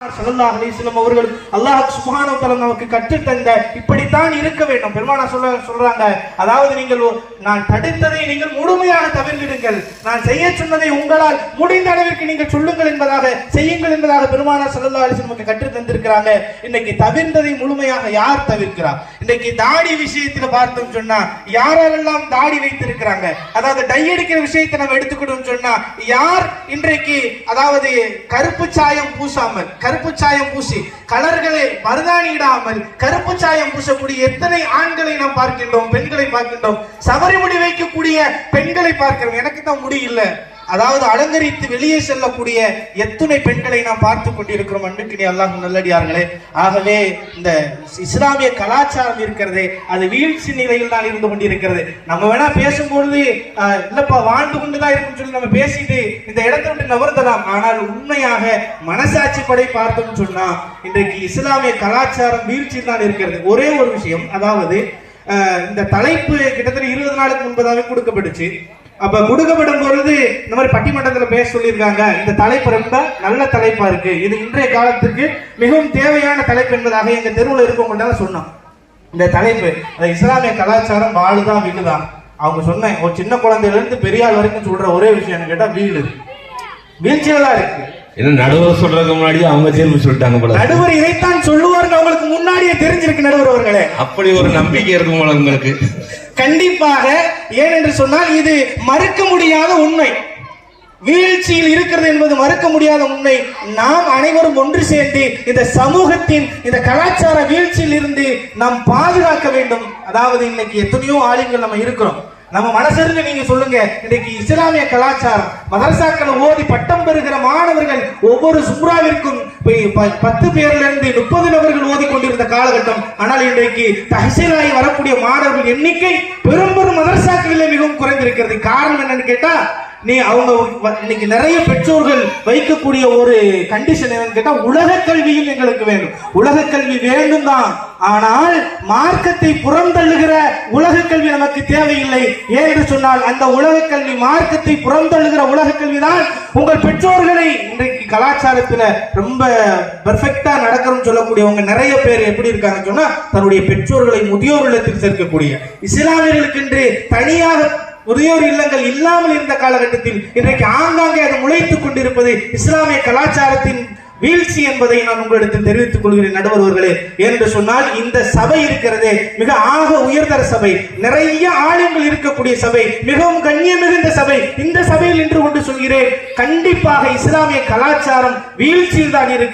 ஸல்லல்லாஹு அலைஹி வஸல்லம் அவர்கள் அல்லாஹ் சுப்ஹானஹு வ தஆலா நமக்கு கற்றுத் தந்த இப்படித்தான் இருக்க வேண்டும். பெருமானார் சொல்றாங்க, அதாவது நீங்கள் நான் தடுத்ததை நீங்கள் முழுமையாக தவிர்த்திடுங்கள், நான் செய்ய சொன்னதை உங்களால் முடிந்த அளவிற்கு நீங்கள் சொல்லுங்கள் என்பதாக செய்யுங்கள் என்பதாக பெருமானார் ஸல்லல்லாஹு அலைஹி வஸல்லம் நமக்கு கற்றுத் தந்திருக்கிறாங்க. இன்னைக்கு தவிர்த்ததை முழுமையாக யார் தவிர்க்கிறார்? இன்னைக்கு தாடி விஷயத்தில் பார்த்தோம் சொன்னா யாரெல்லாம் தாடி வைத்திருக்கிறாங்க, அதாவது டை அடிக்கிற விஷயத்தை நம்ம எடுத்துக்கிட்டோம் சொன்னா யார் இன்றைக்கு அதாவது கருப்பு சாயம் பூசாமல் கருப்பு சாயம் பூசி கலர்களை மருதாணியிடாமல் கருப்பு சாயம் பூசக்கூடிய எத்தனை ஆண்களை நாம் பார்க்கின்றோம், பெண்களை பார்க்கின்றோம். சபரி முடி வைக்கக்கூடிய பெண்களை பார்க்கிறோம். எனக்கு தான் முடியல, அதாவது அலங்கரித்து வெளியே செல்லக்கூடிய எத்தனை பெண்களை நாம் பார்த்து கொண்டிருக்கிறோம். அன்புக்கினி அல்லாஹ் நல்லடியார்களே, ஆகவே இந்த இஸ்லாமிய கலாச்சாரம் இருக்கிறது அது வீழ்ச்சி நிலையில் தான் இருந்து கொண்டிருக்கிறது. நம்ம வேணா பேசும்பொழுது இல்லப்பா வாழ்ந்து கொண்டுதான் இருக்கும் சொல்லி நம்ம பேசிட்டு இந்த இடத்தை விட்டு நகர்த்தலாம். ஆனால் உண்மையாக மனசாட்சி படை பார்த்தோம் சொன்னா இன்றைக்கு இஸ்லாமிய கலாச்சாரம் வீழ்ச்சியில் தான் இருக்கிறது. ஒரே ஒரு விஷயம், அதாவது இந்த தலைப்பு கிட்டத்தட்ட 20 நாளுக்கு முன்பதாகவே கொடுக்கப்பட்டுச்சு. அப்ப கொடுக்கப்படும் பொழுது இந்த மாதிரி பட்டிமன்றத்தில் பேச சொல்லியிருக்காங்க. இந்த தலைப்பு ரொம்ப நல்ல தலைப்பா இருக்கு, இது இன்றைய காலத்துக்கு மிகவும் தேவையான தலைப்பு என்பதாக எங்க தெருவில் இருக்கவங்கள்ட்ட சொன்னோம். இந்த தலைப்பு இஸ்லாமிய கலாச்சாரம் வாழுதான் வீடுதான். அவங்க சொன்னேன், ஒரு சின்ன குழந்தையில இருந்து பெரியாள் வரைக்கும் சொல்ற ஒரே விஷயம் கேட்டா வீடு வீழ்ச்சியில தான் இருக்கு. நடுவர் சொல்றதுக்கு முன்னாடி அவங்க தேர்வு சொல்லிட்டாங்க போல. நடுவர் இதைத்தான் சொல்லுவார்கள், அவங்களுக்கு முன்னாடியே தெரிஞ்சிருக்கு நடுவர் அவர்களே. அப்படி ஒரு நம்பிக்கை இருக்கும் போல உங்களுக்கு. கண்டிப்பாக. ஏனென்று சொன்னால் இது மறுக்க முடியாத உண்மை, வீழ்ச்சியில் இருக்கிறது என்பது மறுக்க முடியாத உண்மை. நாம் அனைவரும் ஒன்று சேர்ந்து இந்த சமூகத்தின் இந்த கலாச்சார வீழ்ச்சியில் இருந்து நாம் பாதுகாக்க வேண்டும். அதாவது இன்னைக்கு எத்தனையோ ஆளுங்கள் நம்ம இருக்கிறோம், நம்ம மனசிருந்து நீங்க சொல்லுங்க, இன்னைக்கு இஸ்லாமிய கலாச்சாரம் மதரசாக்களை ஓதி பட்டம் பெறுகிற மாணவர்கள் ஒவ்வொரு சுப்ராவிற்கும் 10 பேர்ல இருந்து 30 நபர்கள் ஓதி கொண்டிருந்த காலகட்டம். ஆனால் இன்றைக்கு தஹசீலாகி வரக்கூடிய மாணவர்கள் எண்ணிக்கை பெரும் மதரசாக்களிலே மிகவும் குறைந்திருக்கிறது. காரணம் என்னன்னு கேட்டா, அவங்க இன்னைக்கு நிறைய பெற்றோர்கள் வைக்கக்கூடிய ஒரு கண்டிஷன் என்னன்னு கேட்டா, உலக கல்வியும் எங்களுக்கு வேண்டும். உலக கல்வி வேண்டும் தான், ஆனால் மார்க்கத்தை புறந்தள்ளுகிற உலக கல்வி நமக்கு தேவையில்லை. ஏன்னு சொன்னால் அந்த உலக கல்வி மார்க்கத்தை புறந்தள்ளுகிற உலக கல்வி தான் உங்கள் பெற்றோர்களை இன்றைக்கு கலாச்சாரத்துல ரொம்ப பெர்ஃபெக்டா நடக்கணும்னு சொல்லக்கூடியவங்க நிறைய பேர் எப்படி இருக்காங்கன்னு சொன்னா, தன்னுடைய பெற்றோர்களை முதியோர் இல்லத்தில் சேர்க்கக்கூடிய இஸ்லாமியர்களுக்கு என்று தனியாக முதியோர் இல்லங்கள் இல்லாமல் இருந்த காலகட்டத்தில் இன்றைக்கு ஆங்காங்கே அது முளைத்துக் கொண்டிருப்பது இஸ்லாமிய கலாச்சாரத்தின் வீழ்ச்சி என்பதை நான் உங்களிடத்தில் தெரிவித்துக் கொள்கிறேன் நடுவர்களே. என்று சொன்னால் இந்த சபை இருக்கிறதே மிக ஆக உயர்தர சபை, நிறைய ஆளுங்கள் இருக்கக்கூடிய சபை, மிகவும் கண்ணியம் மிகுந்த சபை. இந்த சபையில் நின்று கொண்டு சொல்கிறேன், கண்டிப்பாக இஸ்லாமிய கலாச்சாரம் வீழ்ச்சியில் தான் இருக்கிறது.